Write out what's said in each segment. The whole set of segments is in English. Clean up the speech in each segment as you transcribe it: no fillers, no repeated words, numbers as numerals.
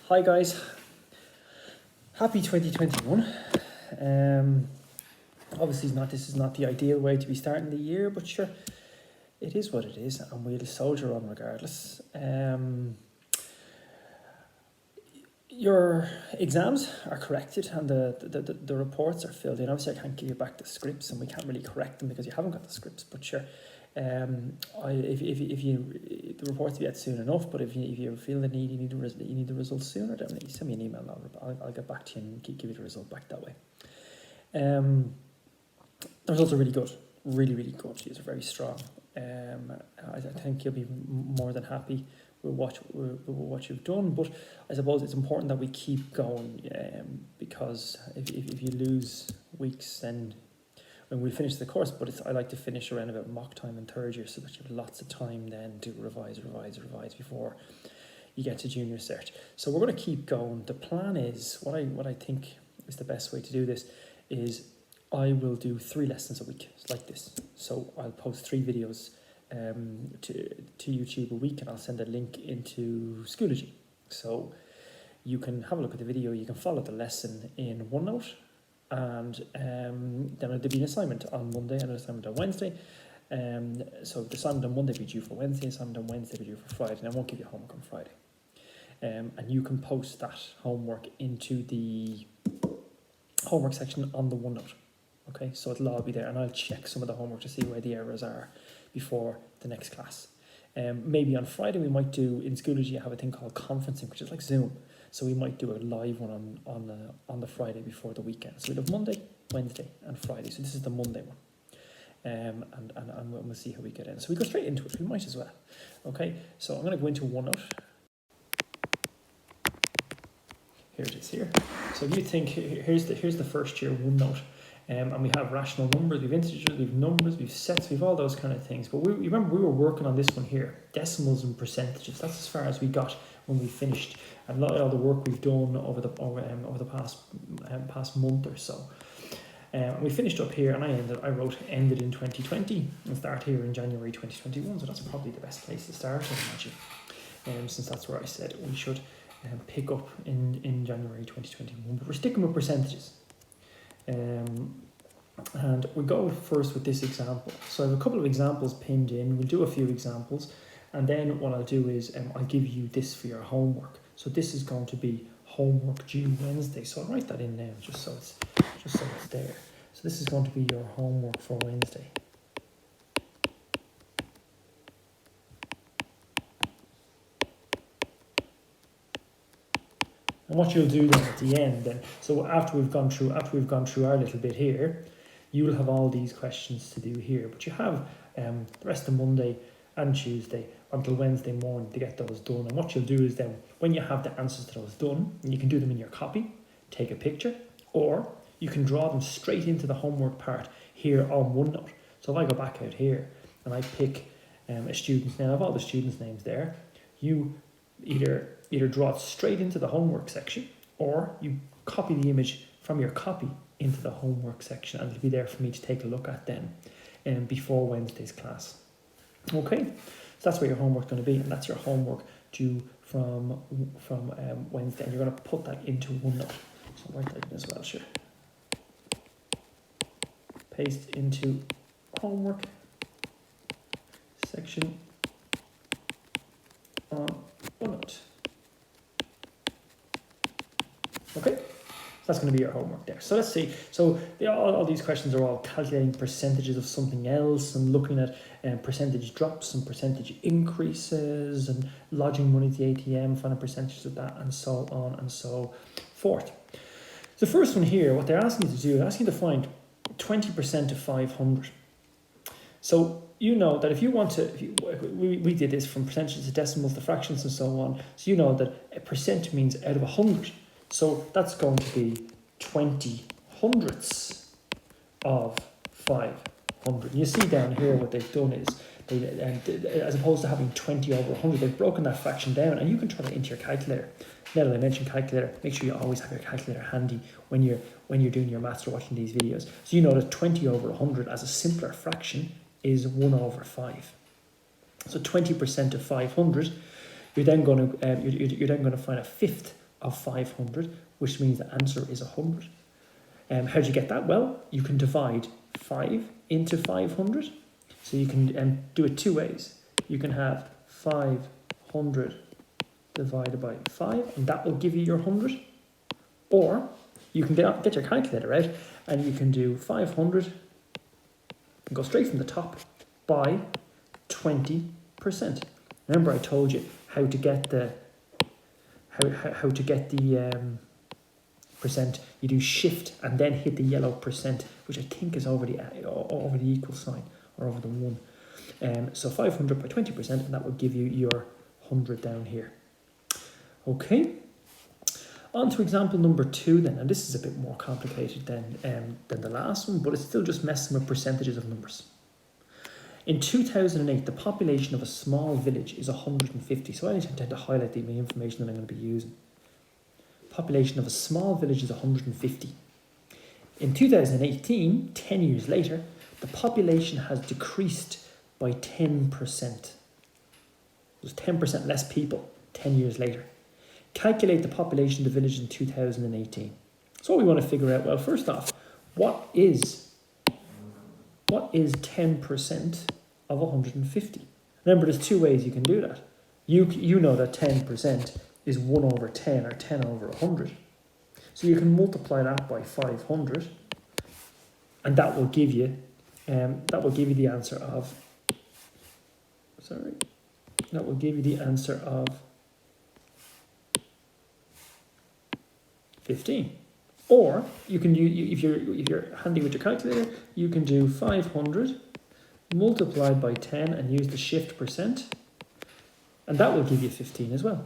Hi guys, happy 2021. Obviously this is not the ideal way to be starting the year, but sure, it is what it is and we'll soldier on regardless. Your exams are corrected and the reports are filled in. Obviously I can't give you back the scripts and we can't really correct them because you haven't got the scripts, but sure, if you the reports will be out soon enough, but if you feel the need, you need the results sooner, then you send me an email and I'll get back to you and give you the result back that way. The results are really good, really good. These are very strong. I think you'll be more than happy with what you've done, but I suppose it's important that we keep going, because if you lose weeks, then when we finish the course, but I like to finish around about mock time in third year so that you have lots of time then to revise before you get to junior cert. So we're going to keep going. The plan is, what I think is the best way to do this is I will do 3 lessons a week like this. So I'll post 3 videos to YouTube a week and I'll send a link into Schoology. So you can have a look at the video, you can follow the lesson in OneNote, and then there'll be an assignment on Monday and an assignment on Wednesday. So the assignment on Monday will be due for Wednesday, assignment on Wednesday will be due for Friday, and I won't give you homework on Friday. And you can post that homework into the homework section on the OneNote. Okay, so it'll all be there, and I'll check some of the homework to see where the errors are before the next class. Maybe on Friday we might do, in Schoology I have a thing called conferencing, which is like Zoom. So we might do a live one on the Friday before the weekend. So we'll have Monday, Wednesday and Friday. So this is the Monday one. And we'll see how we get in. So we go straight into it, we might as well. Okay, so I'm going to go into OneNote. Here it is here. So if you think, here's the first year OneNote. And we have rational numbers, we've integers, we've numbers, we've sets, we've all those kind of things. But remember we were working on this one here, decimals and percentages. That's as far as we got when we finished. And a lot of all the work we've done over the past month or so. We finished up here, and I wrote ended in 2020 and start here in January 2021. So that's probably the best place to start, I imagine. Since that's where I said we should pick up in January 2021. But we're sticking with percentages. And we go first with this example. So I have a couple of examples pinned in. We'll do a few examples, and then what I'll do is I'll give you this for your homework. So this is going to be homework due Wednesday. So I'll write that in now just so it's there. So this is going to be your homework for Wednesday. And what you'll do then at the end, so after we've gone through our little bit here, you'll have all these questions to do here. But you have the rest of Monday and Tuesday until Wednesday morning to get those done. And what you'll do is then, when you have the answers to those done, you can do them in your copy, take a picture, or you can draw them straight into the homework part here on OneNote. So if I go back out here and I pick a student's name, I have all the students' names there, you either draw it straight into the homework section, or you copy the image from your copy into the homework section, and it'll be there for me to take a look at then before Wednesday's class. Okay, so that's where your homework's going to be, and that's your homework due from Wednesday, and you're going to put that into OneNote. So I'll write that in as well, sure. Paste into homework section on OneNote. Okay, so that's going to be your homework there. So let's see. So all these questions are all calculating percentages of something else and looking at percentage drops and percentage increases and lodging money to the ATM, finding percentages of that, and so on and so forth. The first one here, what they're asking you to do, they're asking you to find 20% of 500. So you know that if you want to, we did this from percentages to decimals to fractions and so on. So you know that a percent means out of 100. So that's going to be 20 hundredths of 500. You see down here what they've done is, as opposed to having 20 over 100, they've broken that fraction down, and you can turn it into your calculator. Now that I mentioned calculator, make sure you always have your calculator handy when you're doing your maths or watching these videos. So you know that 20 over 100 as a simpler fraction is 1 over 5. So 20% of 500, you're then going to find a fifth of 500, which means the answer is 100. How do you get that? Well, you can divide 5 into 500. So you can do it two ways. You can have 500 divided by 5, and that will give you your 100. Or you can get your calculator out, and you can do 500 and go straight from the top by 20%. Remember, I told you how to get the percent. You do shift and then hit the yellow percent, which I think is over the equal sign or over the 1. So 500 by 20%, and that will give you your 100 down here. Okay. On to example number 2 then, and this is a bit more complicated than the last one, but it's still just messing with percentages of numbers. In 2008, the population of a small village is 150. So I intend to highlight the information that I'm going to be using. Population of a small village is 150. In 2018, 10 years later, the population has decreased by 10%. There's 10% less people 10 years later. Calculate the population of the village in 2018. So what we want to figure out, well, first off, what is 10% of 150? Remember, there's two ways you can do that. You know that 10% is 1 over 10 or 10 over 100. So you can multiply that by 500, and that will give you the answer of 15. Or you can if you're handy with your calculator, you can do 500 multiplied by 10 and use the shift percent, and that will give you 15 as well.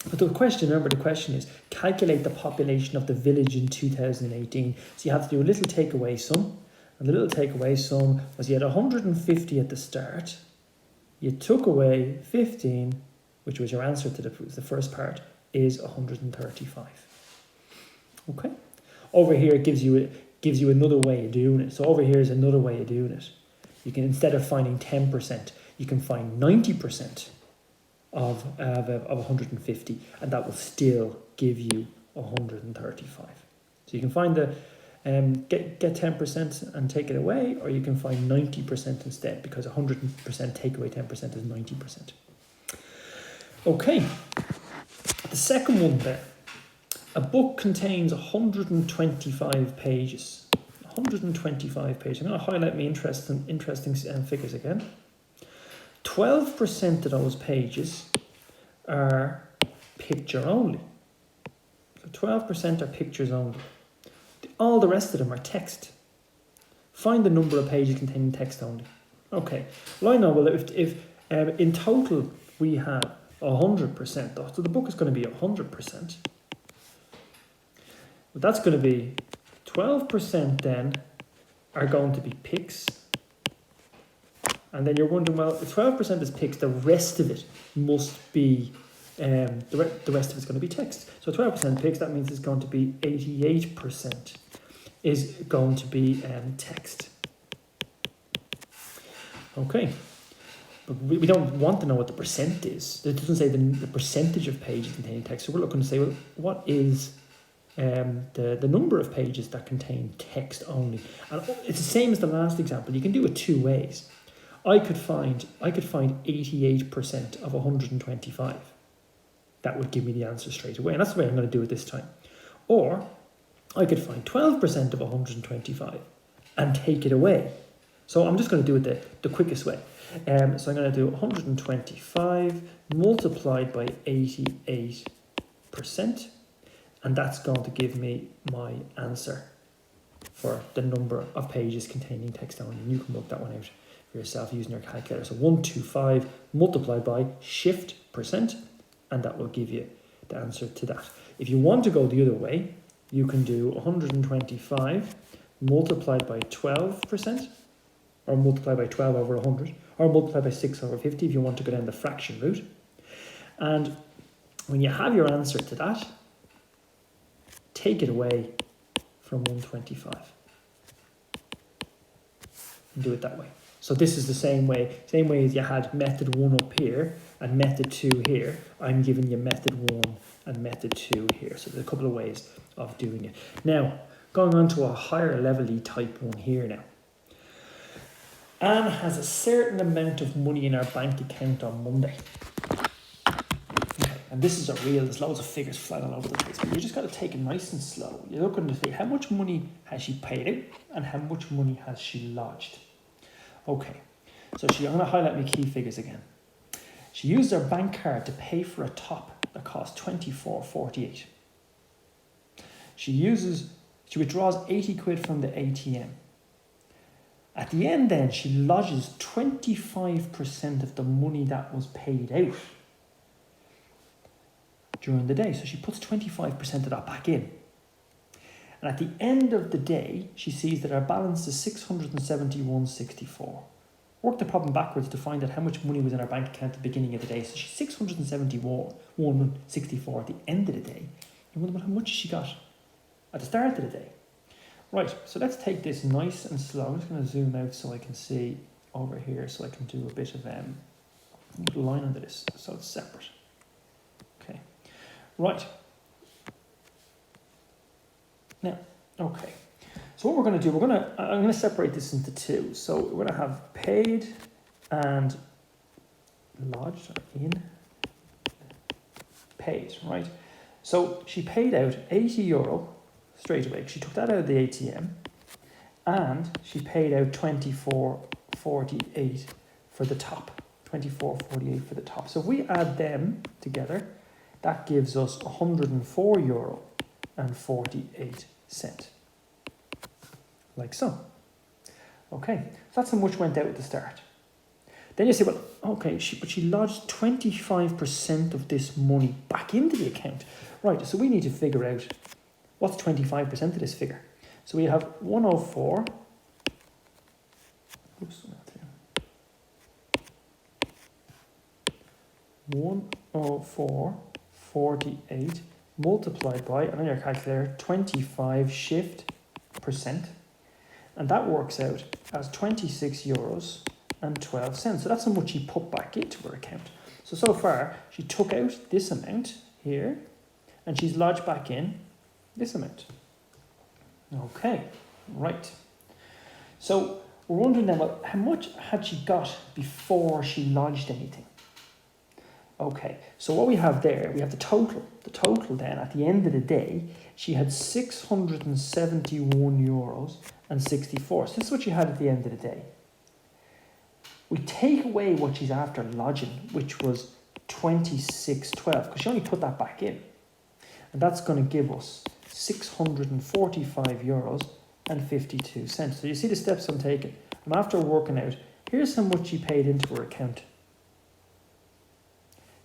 But the question is calculate the population of the village in 2018. So you have to do a little takeaway sum, and the little takeaway sum was you had 150 at the start, you took away 15, which was your answer to the first part, is 135. Okay. Over here it gives you another way of doing it. So over here is another way of doing it. You can, instead of finding 10%, you can find 90% of 150, and that will still give you 135. So you can find the get 10% and take it away, or you can find 90% instead, because 100% take away 10% is 90%. Okay. The second one there. A book contains 125 pages. 125 pages. I'm going to highlight my interesting figures again. 12% of those pages are picture only. So 12% are pictures only. All the rest of them are text. Find the number of pages containing text only. Okay. Well, I know, well, if in total we have 100%, though, so the book is going to be 100%. But that's going to be 12% then are going to be pics. And then you're wondering, well, if 12% is pics, the rest of it must be, the rest of it's going to be text. So 12% pics, that means it's going to be 88% is going to be text. Okay. But we don't want to know what the percent is. It doesn't say the percentage of pages containing text. So we're looking to say, well, what is the number of pages that contain text only? And it's the same as the last example. You can do it two ways. I could find 88% of 125. That would give me the answer straight away, and that's the way I'm going to do it this time. Or I could find 12% of 125 and take it away. So I'm just going to do it the quickest way. So I'm going to do 125 multiplied by 88%. And that's going to give me my answer for the number of pages containing text only. And you can work that one out for yourself using your calculator. So 125 multiplied by shift percent, and that will give you the answer to that. If you want to go the other way, you can do 125 multiplied by 12%, or multiplied by 12 over 100, or multiplied by 6 over 50 if you want to go down the fraction route. And when you have your answer to that, take it away from 125 and do it that way. So this is the same way as you had method 1 up here. and method 2 here, I'm giving you method 1 and method 2 here. So there's a couple of ways of doing it. Now, going on to a higher level type 1 here now. Anne has a certain amount of money in our bank account on Monday. Okay, and this is a real, there's loads of figures flying all over the place, but you just got to take it nice and slow. You're looking to see how much money has she paid out and how much money has she lodged. Okay, so I'm going to highlight my key figures again. She used her bank card to pay for a top that cost $24.48. She withdraws 80 quid from the ATM. At the end then, she lodges 25% of the money that was paid out during the day. So she puts 25% of that back in. And at the end of the day, she sees that her balance is $671.64. Work the problem backwards to find out how much money was in her bank account at the beginning of the day. So she's $671.64 at the end of the day. You wonder, well, how much she got at the start of the day? Right, so let's take this nice and slow. I'm just going to zoom out so I can see over here, so I can do a bit of put a line under this so it's separate. Okay, right. Now, okay. So what we're going to do, I'm going to separate this into two. So we're going to have paid and lodged in paid, right? So she paid out €80 straight away. She took that out of the ATM, and she paid out $24.48 for the top. $24.48 for the top. So if we add them together, that gives us €104.48. Like so. Okay, so that's how much went out at the start. Then you say, well, okay, but she lodged 25% of this money back into the account. Right, so we need to figure out what's 25% of this figure. So we have 104. Oops, 104.48 multiplied by, and on your calculator, 25 shift %. And that works out as €26.12. So that's how much she put back into her account. So far, she took out this amount here, and she's lodged back in this amount. Okay, right. So we're wondering then, well, how much had she got before she lodged anything? Okay, so what we have there, we have the total. The total then, at the end of the day, she had €671.64. So this is what she had at the end of the day. We take away what she's after lodging, which was €26.12, because she only put that back in. And that's going to give us €645.52. So you see the steps I'm taking. I'm after working out, here's how much she paid into her account.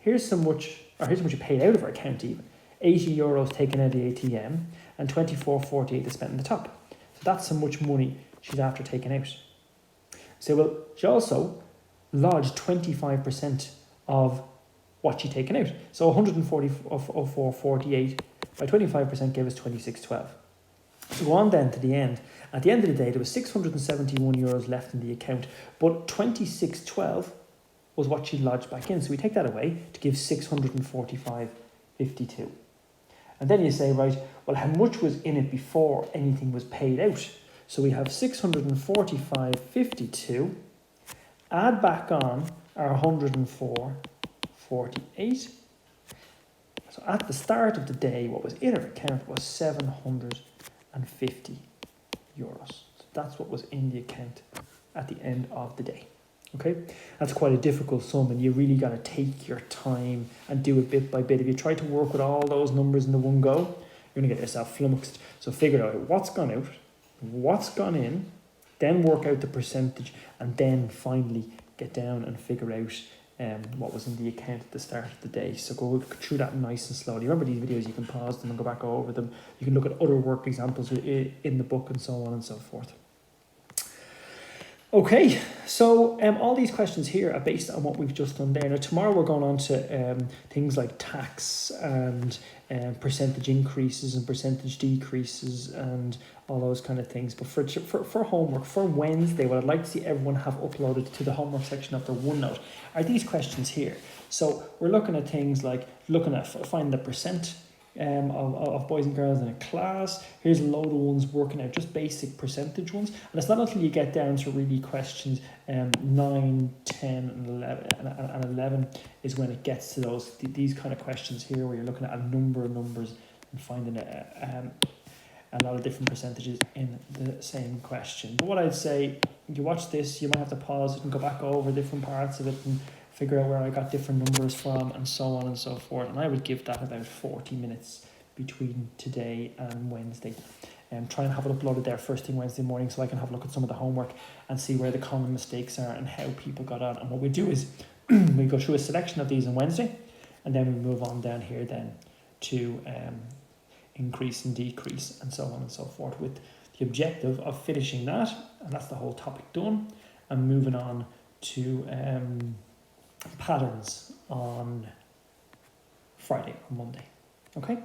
Here's how much you paid out of her account even. €80 taken out of the ATM and $24.48 is spent in the top. So that's how much money she's after taking out. So, well, she also lodged 25% of what she'd taken out. So 144.48 by 25% gave us 26.12. So go on then to the end. At the end of the day, there was €671 left in the account, but 26.12 was what she lodged back in. So we take that away to give 645.52. And then you say, right, well, how much was in it before anything was paid out? So we have 645.52, add back on our 104.48. So at the start of the day, what was in her account was €750. So that's what was in the account at the end of the day. Okay, that's quite a difficult sum, and you really got to take your time and do it bit by bit. If you try to work with all those numbers in the one go, you're going to get yourself flummoxed. So figure out what's gone out, what's gone in, then work out the percentage, and then finally get down and figure out what was in the account at the start of the day. So go through that nice and slowly. Remember, these videos, you can pause them and go back over them. You can look at other work examples in the book and so on and so forth. Okay, so all these questions here are based on what we've just done there. Now tomorrow we're going on to things like tax and percentage increases and percentage decreases and all those kind of things. But for homework, for Wednesday, what I'd like to see everyone have uploaded to the homework section of their OneNote are these questions here. So we're looking at things like finding the percent of boys and girls in a class. Here's a load of ones working out just basic percentage ones, and it's not until you get down to really questions 9, 10 and 11 is when it gets to these kind of questions here, where you're looking at a number of numbers and finding a lot of different percentages in the same question. But what I'd say, you watch this, you might have to pause it and go back over different parts of it and figure out where I got different numbers from and so on and so forth. And I would give that about 40 minutes between today and Wednesday. Try and have it uploaded there first thing Wednesday morning so I can have a look at some of the homework and see where the common mistakes are and how people got on. And what we do is we go through a selection of these on Wednesday, and then we move on down here then to increase and decrease and so on and so forth, with the objective of finishing that, and that's the whole topic done, and moving on to patterns on Friday or Monday. Okay?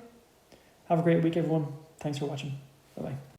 Have a great week, everyone. Thanks for watching. Bye-bye.